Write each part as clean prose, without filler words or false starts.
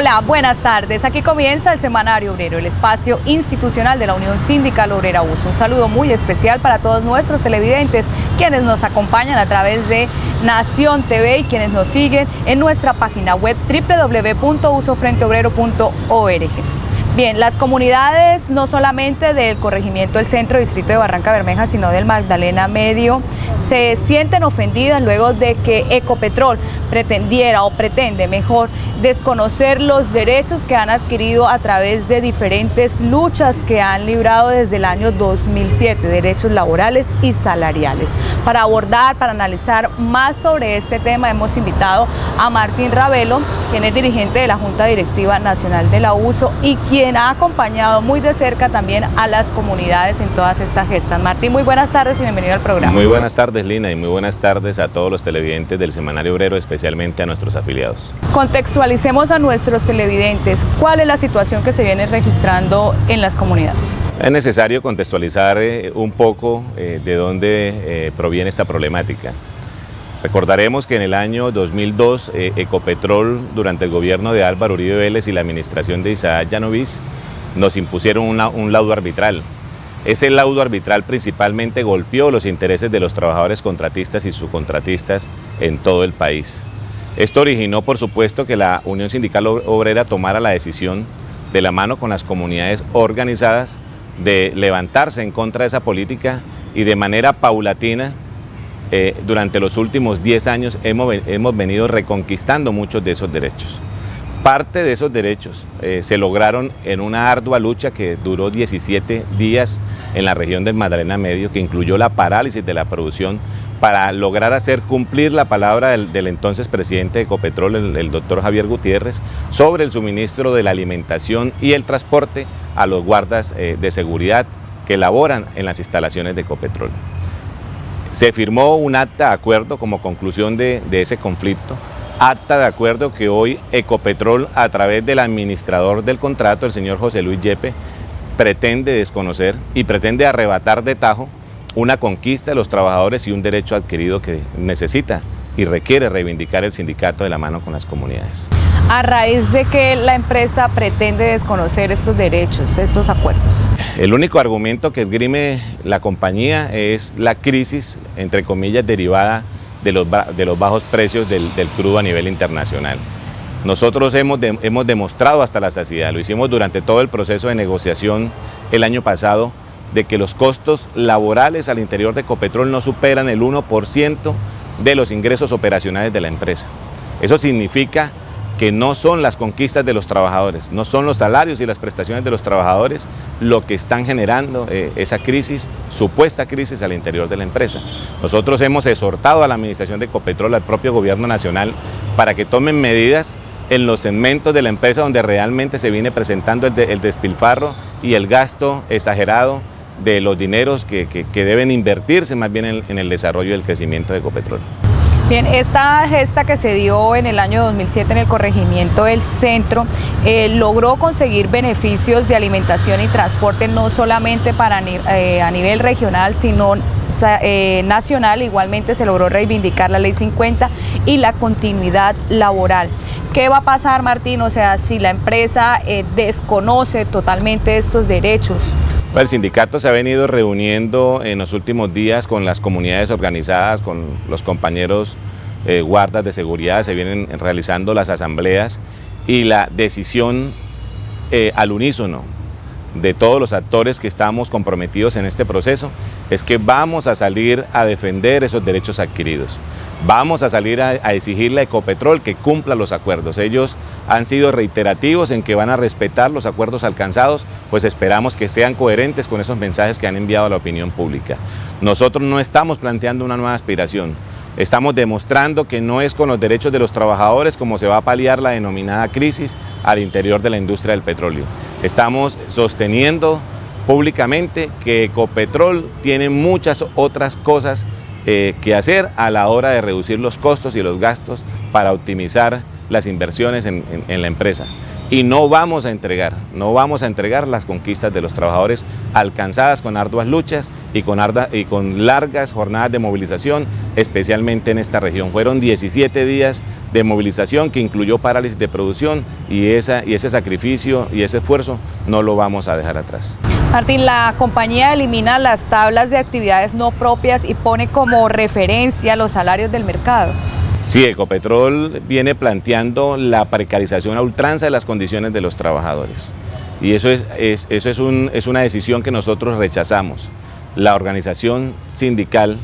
Hola, buenas tardes. Aquí comienza el Semanario Obrero, el espacio institucional de la Unión Sindical Obrera USO. Un saludo muy especial para todos nuestros televidentes, quienes nos acompañan a través de Nación TV y quienes nos siguen en nuestra página web www.usofrenteobrero.org. Bien, las comunidades no solamente del corregimiento del Centro Distrito de Barranca Bermeja, sino del Magdalena Medio, se sienten ofendidas luego de que Ecopetrol pretende desconocer los derechos que han adquirido a través de diferentes luchas que han librado desde el año 2007, derechos laborales y salariales. Para analizar más sobre este tema, hemos invitado a Martín Ravelo, quien es dirigente de la Junta Directiva Nacional de la USO y quien ha acompañado muy de cerca también a las comunidades en todas estas gestas. Martín, muy buenas tardes y bienvenido al programa. Muy buenas tardes, Lina, y muy buenas tardes a todos los televidentes del Semanario Obrero, especialmente a nuestros afiliados. Contextualicemos a nuestros televidentes, ¿cuál es la situación que se viene registrando en las comunidades? Es necesario contextualizar un poco de dónde proviene esta problemática. Recordaremos que en el año 2002 Ecopetrol, durante el gobierno de Álvaro Uribe Vélez y la administración de Isaac Llanovis, nos impusieron un laudo arbitral. Ese laudo arbitral principalmente golpeó los intereses de los trabajadores contratistas y subcontratistas en todo el país. Esto originó, por supuesto, que la Unión Sindical Obrera tomara la decisión, de la mano con las comunidades organizadas, de levantarse en contra de esa política y de manera paulatina. Durante los últimos 10 años hemos venido reconquistando muchos de esos derechos. Parte de esos derechos se lograron en una ardua lucha que duró 17 días en la región del Magdalena Medio, que incluyó la parálisis de la producción para lograr hacer cumplir la palabra del entonces presidente de Ecopetrol, el doctor Javier Gutiérrez, sobre el suministro de la alimentación y el transporte a los guardas de seguridad que laboran en las instalaciones de Ecopetrol. Se firmó un acta de acuerdo como conclusión de ese conflicto, acta de acuerdo que hoy Ecopetrol, a través del administrador del contrato, el señor José Luis Yepe, pretende desconocer y pretende arrebatar de tajo una conquista de los trabajadores y un derecho adquirido que necesita y requiere reivindicar el sindicato de la mano con las comunidades. A raíz de que la empresa pretende desconocer estos derechos, estos acuerdos. El único argumento que esgrime la compañía es la crisis, entre comillas, derivada de los bajos precios del crudo a nivel internacional. Nosotros hemos demostrado hasta la saciedad, lo hicimos durante todo el proceso de negociación el año pasado, de que los costos laborales al interior de Ecopetrol no superan el 1% de los ingresos operacionales de la empresa. Eso significa que no son las conquistas de los trabajadores, no son los salarios y las prestaciones de los trabajadores lo que están generando esa crisis, supuesta crisis al interior de la empresa. Nosotros hemos exhortado a la administración de Ecopetrol, al propio gobierno nacional, para que tomen medidas en los segmentos de la empresa donde realmente se viene presentando el despilfarro y el gasto exagerado de los dineros que deben invertirse más bien en el desarrollo y el crecimiento de Ecopetrol. Bien, esta gesta que se dio en el año 2007 en el corregimiento del Centro logró conseguir beneficios de alimentación y transporte no solamente a nivel regional, sino nacional. Igualmente se logró reivindicar la Ley 50 y la continuidad laboral. ¿Qué va a pasar, Martín? O sea, si la empresa desconoce totalmente estos derechos. El sindicato se ha venido reuniendo en los últimos días con las comunidades organizadas, con los compañeros guardas de seguridad, se vienen realizando las asambleas y la decisión al unísono de todos los actores que estamos comprometidos en este proceso es que vamos a salir a defender esos derechos adquiridos. Vamos a salir a exigirle a Ecopetrol que cumpla los acuerdos. Ellos han sido reiterativos en que van a respetar los acuerdos alcanzados, pues esperamos que sean coherentes con esos mensajes que han enviado a la opinión pública. Nosotros no estamos planteando una nueva aspiración, estamos demostrando que no es con los derechos de los trabajadores como se va a paliar la denominada crisis al interior de la industria del petróleo. Estamos sosteniendo públicamente que Ecopetrol tiene muchas otras cosas que hacer a la hora de reducir los costos y los gastos para optimizar las inversiones en la empresa. y no vamos a entregar las conquistas de los trabajadores alcanzadas con arduas luchas y con largas jornadas de movilización, especialmente en esta región. Fueron 17 días de movilización que incluyó parálisis de producción y ese sacrificio y ese esfuerzo no lo vamos a dejar atrás. Martín, la compañía elimina las tablas de actividades no propias y pone como referencia los salarios del mercado. Sí, Ecopetrol viene planteando la precarización a ultranza de las condiciones de los trabajadores y eso es una decisión que nosotros rechazamos. La organización sindical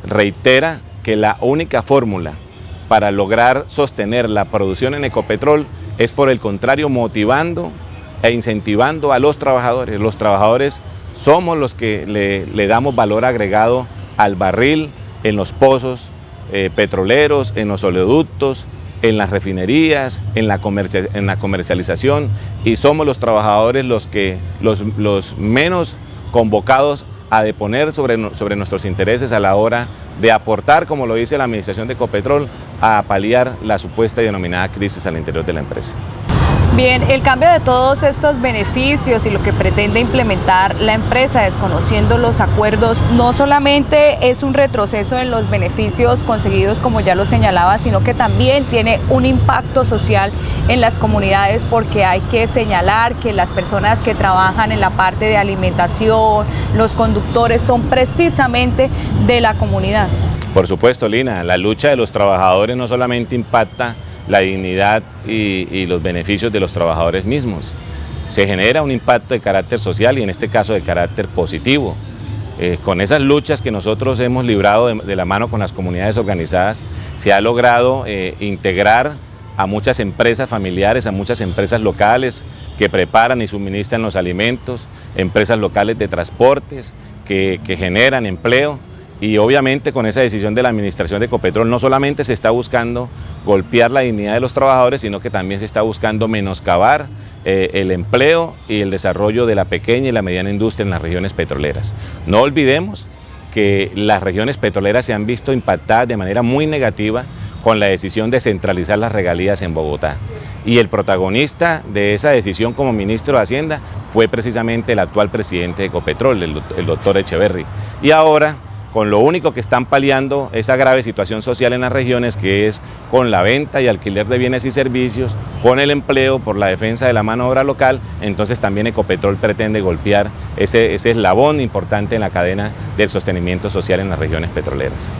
reitera que la única fórmula para lograr sostener la producción en Ecopetrol es, por el contrario, motivando e incentivando a los trabajadores. Los trabajadores somos los que le damos valor agregado al barril en los pozos petroleros, en los oleoductos, en las refinerías, en la comercialización, y somos los trabajadores los menos convocados a deponer sobre nuestros intereses a la hora de aportar, como lo dice la administración de Ecopetrol, a paliar la supuesta y denominada crisis al interior de la empresa. Bien, el cambio de todos estos beneficios y lo que pretende implementar la empresa desconociendo los acuerdos no solamente es un retroceso en los beneficios conseguidos, como ya lo señalaba, sino que también tiene un impacto social en las comunidades, porque hay que señalar que las personas que trabajan en la parte de alimentación, los conductores, son precisamente de la comunidad. Por supuesto, Lina, la lucha de los trabajadores no solamente impacta la dignidad y los beneficios de los trabajadores mismos. Se genera un impacto de carácter social y en este caso de carácter positivo. Con esas luchas que nosotros hemos librado de la mano con las comunidades organizadas, se ha logrado integrar a muchas empresas familiares, a muchas empresas locales que preparan y suministran los alimentos, empresas locales de transportes que generan empleo. Y obviamente con esa decisión de la administración de Ecopetrol no solamente se está buscando golpear la dignidad de los trabajadores, sino que también se está buscando menoscabar el empleo y el desarrollo de la pequeña y la mediana industria en las regiones petroleras. No olvidemos que las regiones petroleras se han visto impactadas de manera muy negativa con la decisión de centralizar las regalías en Bogotá. Y el protagonista de esa decisión como ministro de Hacienda fue precisamente el actual presidente de Ecopetrol, el doctor Echeverry. Y ahora, con lo único que están paliando esa grave situación social en las regiones, que es con la venta y alquiler de bienes y servicios, con el empleo, por la defensa de la mano de obra local, entonces también Ecopetrol pretende golpear ese eslabón importante en la cadena del sostenimiento social en las regiones petroleras.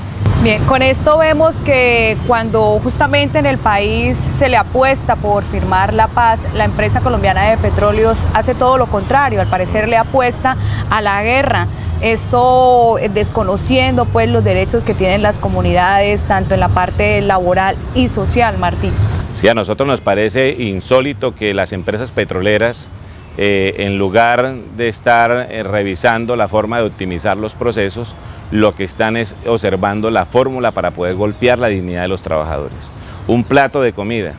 Bien, con esto vemos que cuando justamente en el país se le apuesta por firmar la paz, la empresa colombiana de petróleos hace todo lo contrario, al parecer le apuesta a la guerra. Esto desconociendo pues los derechos que tienen las comunidades, tanto en la parte laboral y social, Martín. Sí, a nosotros nos parece insólito que las empresas petroleras, en lugar de estar revisando la forma de optimizar los procesos, lo que están es observando la fórmula para poder golpear la dignidad de los trabajadores. Un plato de comida,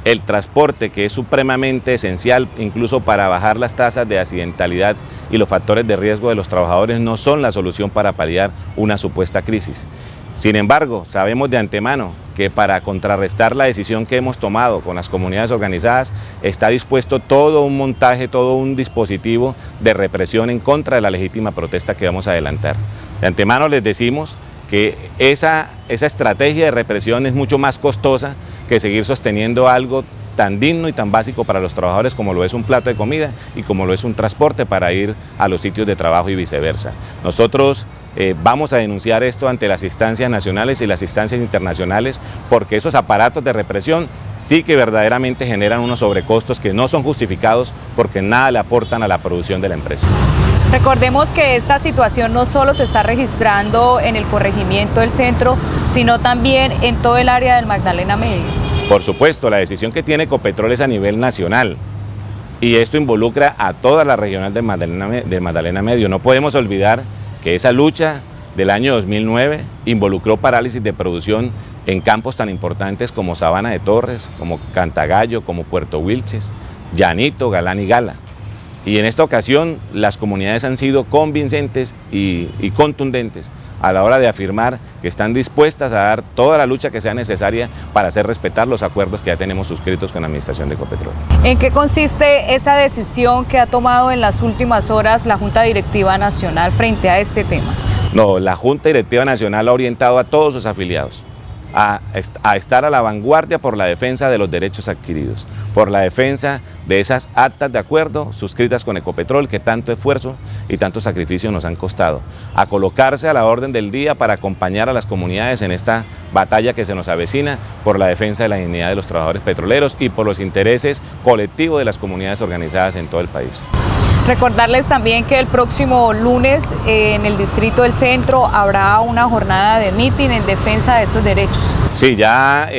el transporte, que es supremamente esencial incluso para bajar las tasas de accidentalidad y los factores de riesgo de los trabajadores, no son la solución para paliar una supuesta crisis. Sin embargo, sabemos de antemano que para contrarrestar la decisión que hemos tomado con las comunidades organizadas está dispuesto todo un montaje, todo un dispositivo de represión en contra de la legítima protesta que vamos a adelantar. De antemano les decimos que esa estrategia de represión es mucho más costosa que seguir sosteniendo algo tan digno y tan básico para los trabajadores como lo es un plato de comida y como lo es un transporte para ir a los sitios de trabajo y viceversa. Nosotros vamos a denunciar esto ante las instancias nacionales y las instancias internacionales, porque esos aparatos de represión sí que verdaderamente generan unos sobrecostos que no son justificados porque nada le aportan a la producción de la empresa. Recordemos que esta situación no solo se está registrando en el corregimiento del centro, sino también en todo el área del Magdalena Medio. Por supuesto, la decisión que tiene Ecopetrol es a nivel nacional y esto involucra a toda la regional del Magdalena Medio. No podemos olvidar que esa lucha del año 2009 involucró parálisis de producción en campos tan importantes como Sabana de Torres, como Cantagallo, como Puerto Wilches, Llanito, Galán y Gala. Y en esta ocasión las comunidades han sido convincentes y contundentes a la hora de afirmar que están dispuestas a dar toda la lucha que sea necesaria para hacer respetar los acuerdos que ya tenemos suscritos con la Administración de Ecopetrol. ¿En qué consiste esa decisión que ha tomado en las últimas horas la Junta Directiva Nacional frente a este tema? No, la Junta Directiva Nacional ha orientado a todos sus afiliados a estar a la vanguardia por la defensa de los derechos adquiridos, por la defensa de esas actas de acuerdo suscritas con Ecopetrol que tanto esfuerzo y tanto sacrificio nos han costado, a colocarse a la orden del día para acompañar a las comunidades en esta batalla que se nos avecina por la defensa de la dignidad de los trabajadores petroleros y por los intereses colectivos de las comunidades organizadas en todo el país. Recordarles también que el próximo lunes en el Distrito del Centro habrá una jornada de mitin en defensa de esos derechos. Sí, ya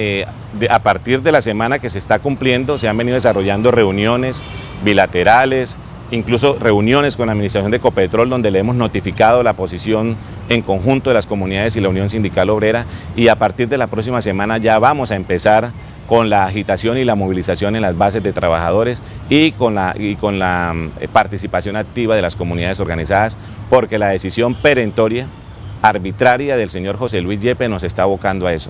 a partir de la semana que se está cumpliendo se han venido desarrollando reuniones bilaterales, incluso reuniones con la Administración de Ecopetrol donde le hemos notificado la posición en conjunto de las comunidades y la Unión Sindical Obrera, y a partir de la próxima semana ya vamos a empezar con la agitación y la movilización en las bases de trabajadores y con la participación activa de las comunidades organizadas, porque la decisión perentoria, arbitraria del señor José Luis Yepes nos está abocando a eso.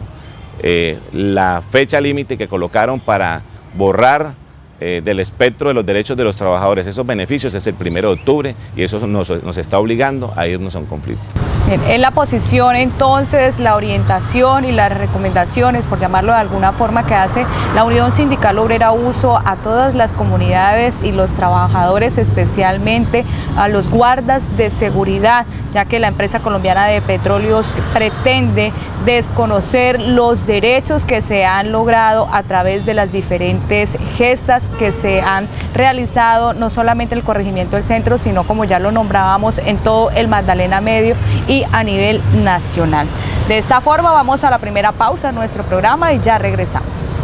La fecha límite que colocaron para borrar del espectro de los derechos de los trabajadores esos beneficios es el 1 de octubre y eso nos está obligando a irnos a un conflicto. Bien, en la posición entonces, la orientación y las recomendaciones, por llamarlo de alguna forma, que hace la Unión Sindical Obrera Uso a todas las comunidades y los trabajadores, especialmente a los guardas de seguridad, ya que la empresa colombiana de petróleos pretende desconocer los derechos que se han logrado a través de las diferentes gestas que se han realizado, no solamente en el corregimiento del centro, sino como ya lo nombrábamos en todo el Magdalena Medio y a nivel nacional. De esta forma vamos a la primera pausa en nuestro programa y ya regresamos.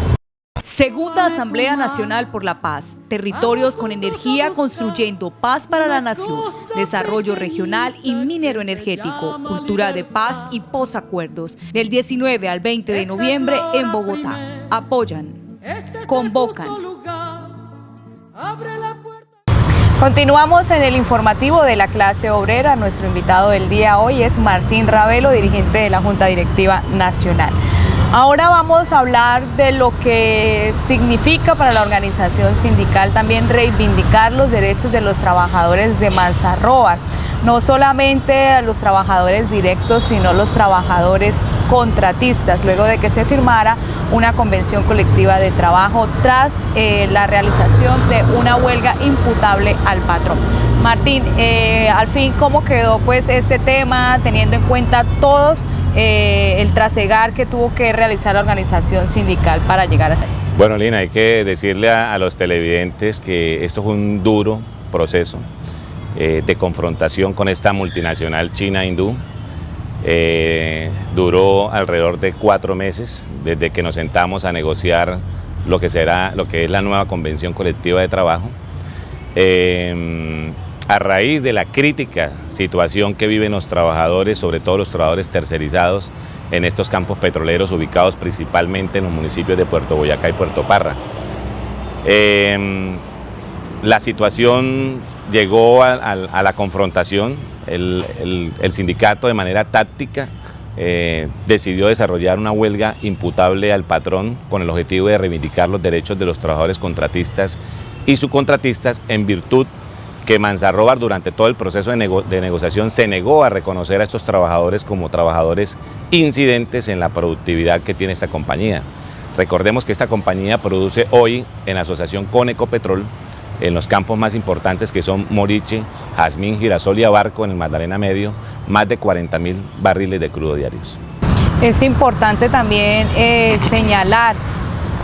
Segunda Asamblea Nacional por la Paz. Territorios con energía construyendo paz para la nación. Desarrollo regional y minero energético. Cultura de paz y posacuerdos. Del 19 al 20 de noviembre en Bogotá. Apoyan. Convocan. Continuamos en el informativo de la clase obrera. Nuestro invitado del día hoy es Martín Ravelo, dirigente de la Junta Directiva Nacional. Ahora vamos a hablar de lo que significa para la organización sindical también reivindicar los derechos de los trabajadores de Manzarrobar. No solamente a los trabajadores directos, sino los trabajadores contratistas, luego de que se firmara una convención colectiva de trabajo tras la realización de una huelga imputable al patrón. Martín, al fin, ¿cómo quedó pues este tema, teniendo en cuenta todos el trasegar que tuvo que realizar la organización sindical para llegar hasta allí? Bueno, Lina, hay que decirle a los televidentes que esto fue un duro proceso de confrontación con esta multinacional china hindú. Duró alrededor de 4 meses desde que nos sentamos a negociar lo que es la nueva convención colectiva de trabajo. A raíz de la crítica situación que viven los trabajadores, sobre todo los trabajadores tercerizados en estos campos petroleros ubicados principalmente en los municipios de Puerto Boyacá y Puerto Parra. La situación llegó a la confrontación. El sindicato, de manera táctica, decidió desarrollar una huelga imputable al patrón con el objetivo de reivindicar los derechos de los trabajadores contratistas y subcontratistas, en virtud que Manzarrobar durante todo el proceso de negociación se negó a reconocer a estos trabajadores como trabajadores incidentes en la productividad que tiene esta compañía. Recordemos que esta compañía produce hoy, en asociación con Ecopetrol, en los campos más importantes que son Moriche, Jazmín, Girasol y Abarco en el Magdalena Medio, más de 40.000 barriles de crudo diarios. Es importante también señalar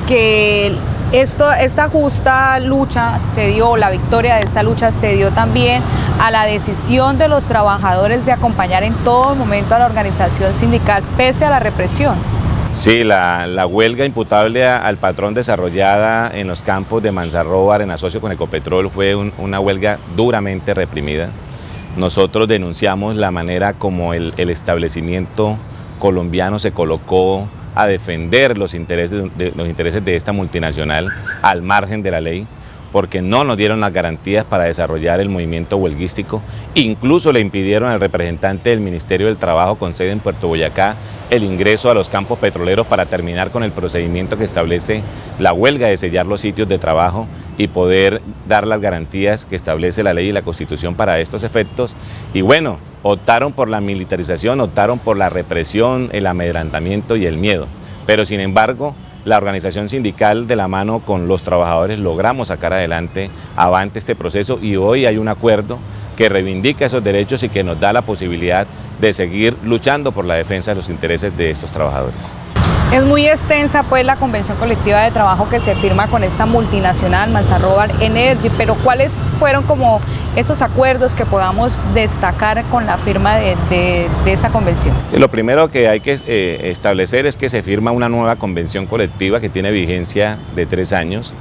que esta justa lucha se dio, la victoria de esta lucha se dio también a la decisión de los trabajadores de acompañar en todo momento a la organización sindical pese a la represión. Sí, la huelga imputable al patrón desarrollada en los campos de Manzarrobar en asocio con Ecopetrol fue una huelga duramente reprimida. Nosotros denunciamos la manera como el establecimiento colombiano se colocó a defender los intereses de esta multinacional al margen de la ley. porque no nos dieron las garantías para desarrollar el movimiento huelguístico, incluso le impidieron al representante del Ministerio del Trabajo con sede en Puerto Boyacá el ingreso a los campos petroleros para terminar con el procedimiento que establece la huelga de sellar los sitios de trabajo y poder dar las garantías que establece la ley y la Constitución para estos efectos. Y bueno, optaron por la militarización, optaron por la represión, el amedrentamiento y el miedo. Pero sin embargo, la organización sindical de la mano con los trabajadores logramos sacar avante este proceso y hoy hay un acuerdo que reivindica esos derechos y que nos da la posibilidad de seguir luchando por la defensa de los intereses de estos trabajadores. Es muy extensa pues la convención colectiva de trabajo que se firma con esta multinacional Manzarrobar Energy, pero ¿cuáles fueron como estos acuerdos que podamos destacar con la firma de esta convención? Sí, lo primero que hay que establecer es que se firma una nueva convención colectiva que tiene vigencia de 3 años,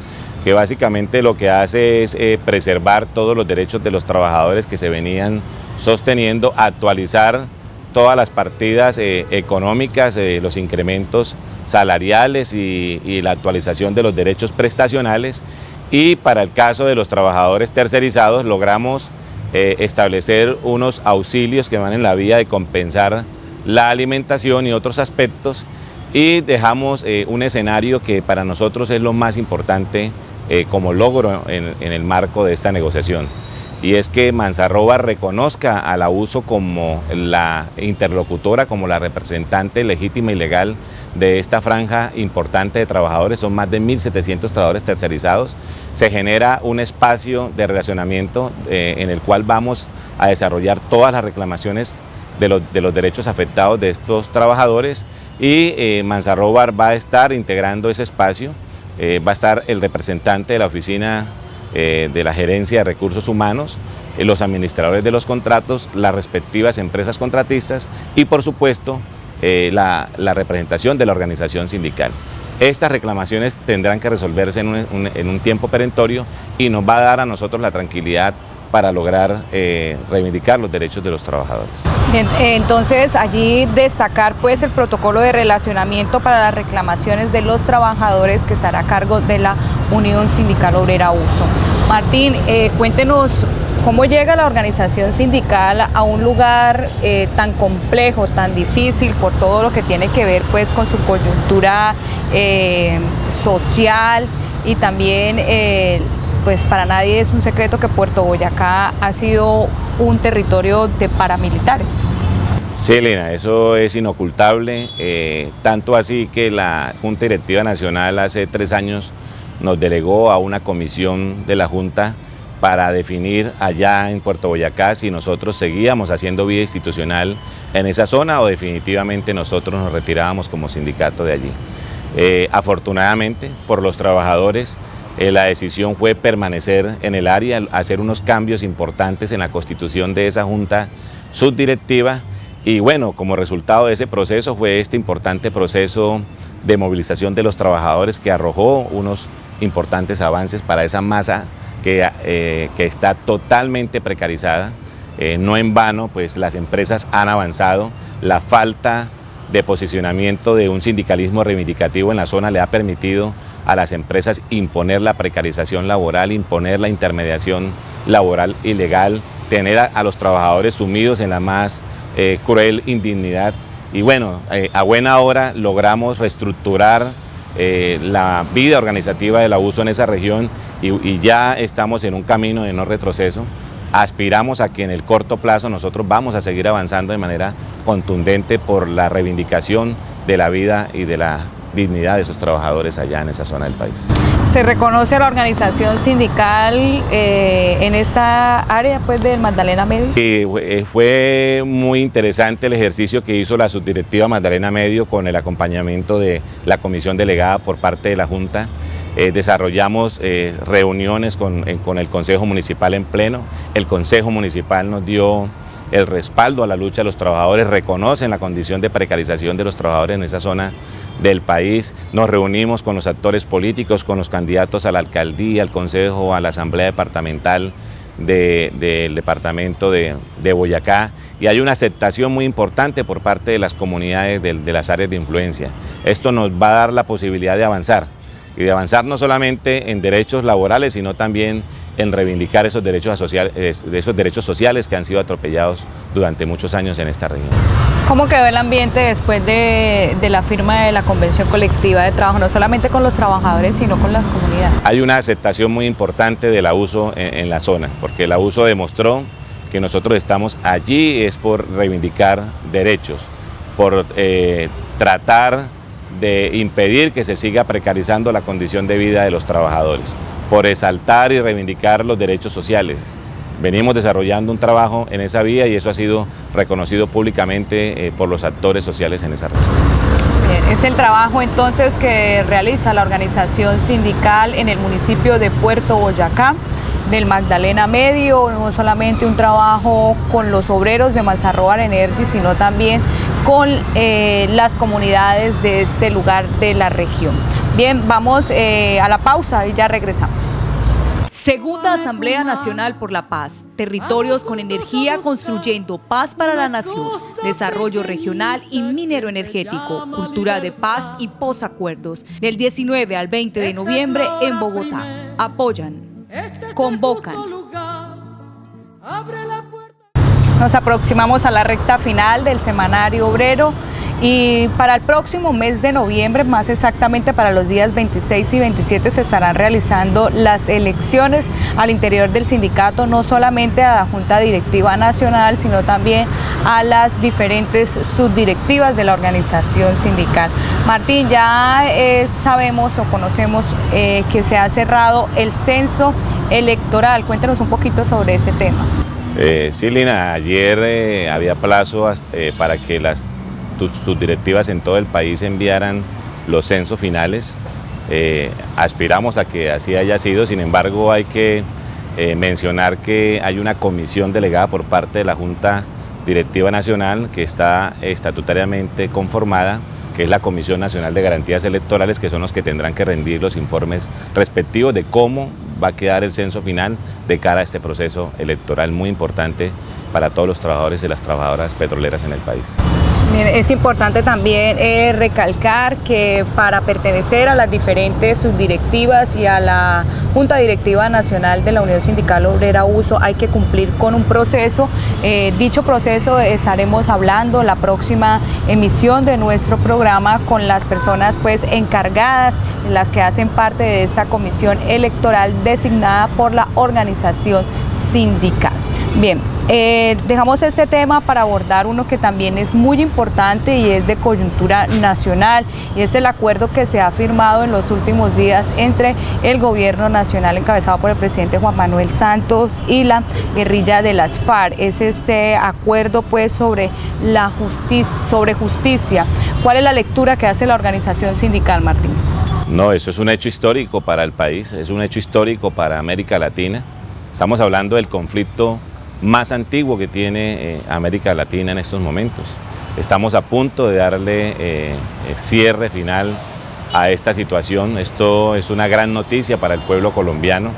que básicamente lo que hace es preservar todos los derechos de los trabajadores que se venían sosteniendo, actualizar todas las partidas económicas, los incrementos salariales y la actualización de los derechos prestacionales, y para el caso de los trabajadores tercerizados logramos establecer unos auxilios que van en la vía de compensar la alimentación y otros aspectos, y dejamos un escenario que para nosotros es lo más importante como logro en el marco de esta negociación. Y es que Manzarrobar reconozca a la USO como la interlocutora, como la representante legítima y legal de esta franja importante de trabajadores. Son más de 1.700 trabajadores tercerizados. Se genera un espacio de relacionamiento en el cual vamos a desarrollar todas las reclamaciones de los derechos afectados de estos trabajadores, y Manzarrobar va a estar integrando ese espacio. Va a estar el representante de la oficina de la Gerencia de Recursos Humanos, los administradores de los contratos, las respectivas empresas contratistas y por supuesto la representación de la organización sindical. Estas reclamaciones tendrán que resolverse en un tiempo perentorio y nos va a dar a nosotros la tranquilidad para lograr reivindicar los derechos de los trabajadores. Entonces allí destacar pues el protocolo de relacionamiento para las reclamaciones de los trabajadores que estará a cargo de la Unión Sindical Obrera USO. Martín, cuéntenos cómo llega la organización sindical a un lugar tan complejo, tan difícil por todo lo que tiene que ver pues con su coyuntura social, y también pues para nadie es un secreto que Puerto Boyacá ha sido un territorio de paramilitares. Sí, Elena, eso es inocultable, tanto así que la Junta Directiva Nacional hace 3 años nos delegó a una comisión de la Junta para definir allá en Puerto Boyacá si nosotros seguíamos haciendo vida institucional en esa zona o definitivamente nosotros nos retirábamos como sindicato de allí. Afortunadamente, por los trabajadores, la decisión fue permanecer en el área, hacer unos cambios importantes en la constitución de esa junta subdirectiva, y bueno, como resultado de ese proceso fue este importante proceso de movilización de los trabajadores que arrojó unos importantes avances para esa masa que está totalmente precarizada. No en vano, pues las empresas han avanzado, la falta de posicionamiento de un sindicalismo reivindicativo en la zona le ha permitido a las empresas imponer la precarización laboral, imponer la intermediación laboral ilegal, tener a los trabajadores sumidos en la más cruel indignidad. Y bueno, a buena hora logramos reestructurar la vida organizativa de la USO en esa región y ya estamos en un camino de no retroceso. Aspiramos a que en el corto plazo nosotros vamos a seguir avanzando de manera contundente por la reivindicación de la vida y de la dignidad de esos trabajadores allá en esa zona del país. ¿Se reconoce a la organización sindical en esta área pues, del Magdalena Medio? Sí, fue muy interesante el ejercicio que hizo la subdirectiva Magdalena Medio con el acompañamiento de la comisión delegada por parte de la Junta. Desarrollamos reuniones con el Consejo Municipal en pleno. El Consejo Municipal nos dio el respaldo a la lucha de los trabajadores, reconocen la condición de precarización de los trabajadores en esa zona del país. Nos reunimos con los actores políticos, con los candidatos a la alcaldía, al consejo, a la asamblea departamental del departamento de Boyacá, y hay una aceptación muy importante por parte de las comunidades de las áreas de influencia. Esto nos va a dar la posibilidad de avanzar. y de avanzar no solamente en derechos laborales, sino también en reivindicar esos derechos sociales que han sido atropellados durante muchos años en esta región. ¿Cómo quedó el ambiente después de la firma de la Convención Colectiva de Trabajo, no solamente con los trabajadores, sino con las comunidades? Hay una aceptación muy importante del abuso en la zona, porque el abuso demostró que nosotros estamos allí es por reivindicar derechos, por tratar de impedir que se siga precarizando la condición de vida de los trabajadores, por exaltar y reivindicar los derechos sociales. Venimos desarrollando un trabajo en esa vía y eso ha sido reconocido públicamente por los actores sociales en esa región. Bien, es el trabajo entonces que realiza la organización sindical en el municipio de Puerto Boyacá, del Magdalena Medio, no solamente un trabajo con los obreros de Mazarrobar Energy, sino también con las comunidades de este lugar de la región. Bien, vamos a la pausa y ya regresamos. Segunda Asamblea Nacional por la Paz, territorios con energía construyendo paz para la nación, desarrollo regional y minero energético, cultura de paz y posacuerdos, del 19 al 20 de noviembre en Bogotá. Apoyan, convocan. Nos aproximamos a la recta final del semanario obrero y para el próximo mes de noviembre, más exactamente para los días 26 y 27, se estarán realizando las elecciones al interior del sindicato, no solamente a la Junta Directiva Nacional, sino también a las diferentes subdirectivas de la organización sindical. Martín, ya sabemos o conocemos que se ha cerrado el censo electoral. Cuéntanos un poquito sobre ese tema. Sí, Lina, ayer había plazo para que las subdirectivas en todo el país enviaran los censos finales. Aspiramos a que así haya sido, sin embargo hay que mencionar que hay una comisión delegada por parte de la Junta Directiva Nacional que está estatutariamente conformada, que es la Comisión Nacional de Garantías Electorales, que son los que tendrán que rendir los informes respectivos de cómo va a quedar el censo final de cara a este proceso electoral muy importante para todos los trabajadores y las trabajadoras petroleras en el país. Es importante también recalcar que para pertenecer a las diferentes subdirectivas y a la Junta Directiva Nacional de la Unión Sindical Obrera USO hay que cumplir con un proceso. Dicho proceso estaremos hablando la próxima emisión de nuestro programa con las personas encargadas, las que hacen parte de esta comisión electoral designada por la organización sindical. Bien, dejamos este tema para abordar uno que también es muy importante y es de coyuntura nacional, y es el acuerdo que se ha firmado en los últimos días entre el gobierno nacional encabezado por el presidente Juan Manuel Santos y la guerrilla de las FARC. Es este acuerdo sobre la justicia. ¿Cuál es la lectura que hace la organización sindical, Martín? No, eso es un hecho histórico para el país, es un hecho histórico para América Latina. Estamos hablando del conflicto más antiguo que tiene América Latina en estos momentos. Estamos a punto de darle cierre final a esta situación. Esto es una gran noticia para el pueblo colombiano.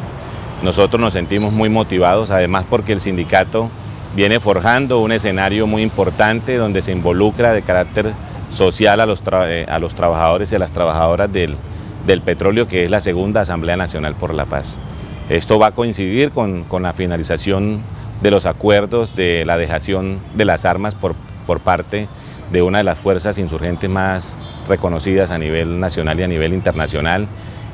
Nosotros nos sentimos muy motivados, además porque el sindicato viene forjando un escenario muy importante donde se involucra de carácter social a los trabajadores y a las trabajadoras del petróleo, que es la Segunda Asamblea Nacional por la Paz. Esto va a coincidir con la finalización de los acuerdos de la dejación de las armas por parte de una de las fuerzas insurgentes más reconocidas a nivel nacional y a nivel internacional.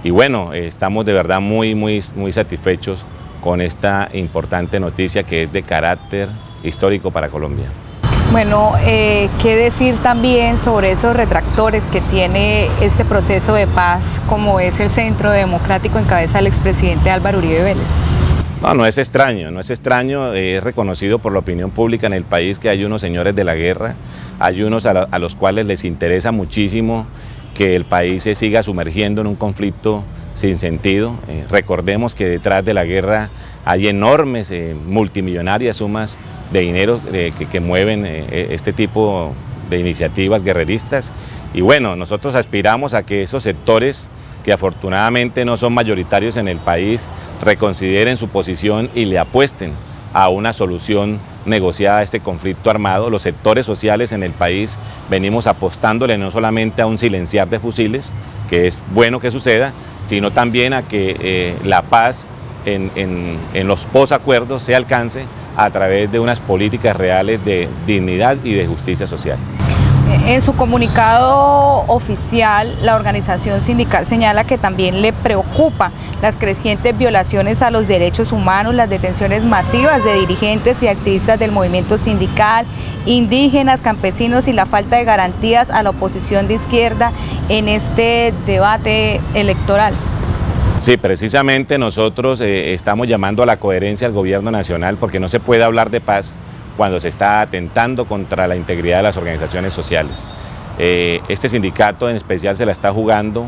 Y bueno, estamos de verdad muy satisfechos con esta importante noticia que es de carácter histórico para Colombia. Bueno, ¿qué decir también sobre esos retractores que tiene este proceso de paz, como es el Centro Democrático en cabeza del expresidente Álvaro Uribe Vélez? No es extraño, es reconocido por la opinión pública en el país que hay unos señores de la guerra, hay unos a los cuales les interesa muchísimo que el país se siga sumergiendo en un conflicto sin sentido. Recordemos que detrás de la guerra hay enormes, multimillonarias sumas de dinero que mueven este tipo de iniciativas guerreristas. Y bueno, nosotros aspiramos a que esos sectores que afortunadamente no son mayoritarios en el país, reconsideren su posición y le apuesten a una solución negociada este conflicto armado. Los sectores sociales en el país venimos apostándole no solamente a un silenciar de fusiles, que es bueno que suceda, sino también a que la paz en los posacuerdos se alcance a través de unas políticas reales de dignidad y de justicia social. En su comunicado oficial, la organización sindical señala que también le preocupa las crecientes violaciones a los derechos humanos, las detenciones masivas de dirigentes y activistas del movimiento sindical, indígenas, campesinos y la falta de garantías a la oposición de izquierda en este debate electoral. Sí, precisamente nosotros estamos llamando a la coherencia al gobierno nacional, porque no se puede hablar de paz cuando se está atentando contra la integridad de las organizaciones sociales. Este sindicato en especial se la está jugando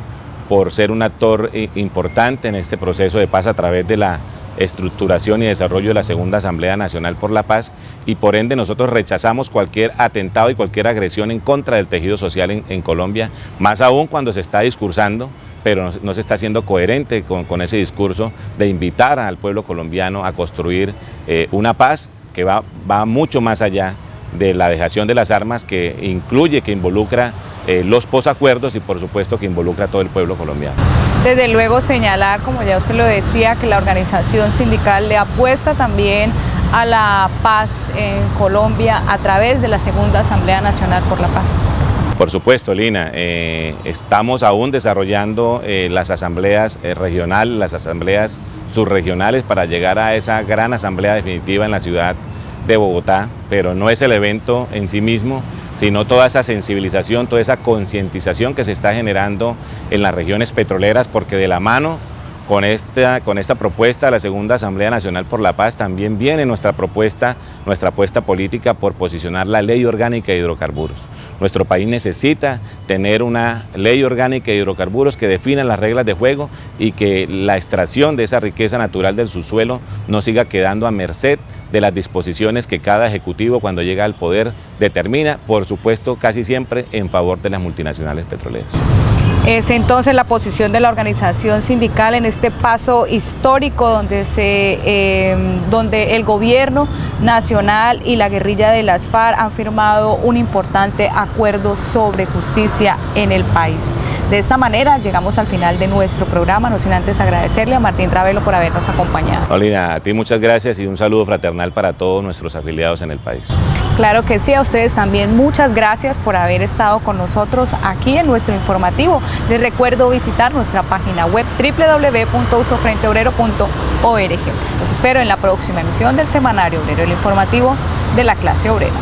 por ser un actor importante en este proceso de paz a través de la estructuración y desarrollo de la Segunda Asamblea Nacional por la Paz, y por ende nosotros rechazamos cualquier atentado y cualquier agresión en contra del tejido social en Colombia, más aún cuando se está discursando, pero no se está siendo coherente con ese discurso de invitar al pueblo colombiano a construir una paz que va mucho más allá de la dejación de las armas, que incluye, que involucra los posacuerdos y por supuesto que involucra a todo el pueblo colombiano. Desde luego señalar, como ya usted lo decía, que la organización sindical le apuesta también a la paz en Colombia a través de la Segunda Asamblea Nacional por la Paz. Por supuesto, Lina, estamos aún desarrollando las asambleas regionales, las asambleas subregionales para llegar a esa gran asamblea definitiva en la ciudad de Bogotá, pero no es el evento en sí mismo, sino toda esa sensibilización, toda esa concientización que se está generando en las regiones petroleras, porque de la mano con esta propuesta de la Segunda Asamblea Nacional por la Paz también viene nuestra apuesta política por posicionar la Ley Orgánica de Hidrocarburos. Nuestro país necesita tener una ley orgánica de hidrocarburos que defina las reglas de juego y que la extracción de esa riqueza natural del subsuelo no siga quedando a merced de las disposiciones que cada ejecutivo cuando llega al poder determina, por supuesto casi siempre en favor de las multinacionales petroleras. Es entonces la posición de la organización sindical en este paso histórico donde el gobierno nacional y la guerrilla de las FARC han firmado un importante acuerdo sobre justicia en el país. De esta manera llegamos al final de nuestro programa, no sin antes agradecerle a Martín Ravelo por habernos acompañado. Lina, a ti muchas gracias y un saludo fraternal para todos nuestros afiliados en el país. Claro que sí, a ustedes también muchas gracias por haber estado con nosotros aquí en nuestro informativo. Les recuerdo visitar nuestra página web www.usofrenteobrero.org. Los espero en la próxima emisión del Semanario Obrero, el informativo de la clase obrera.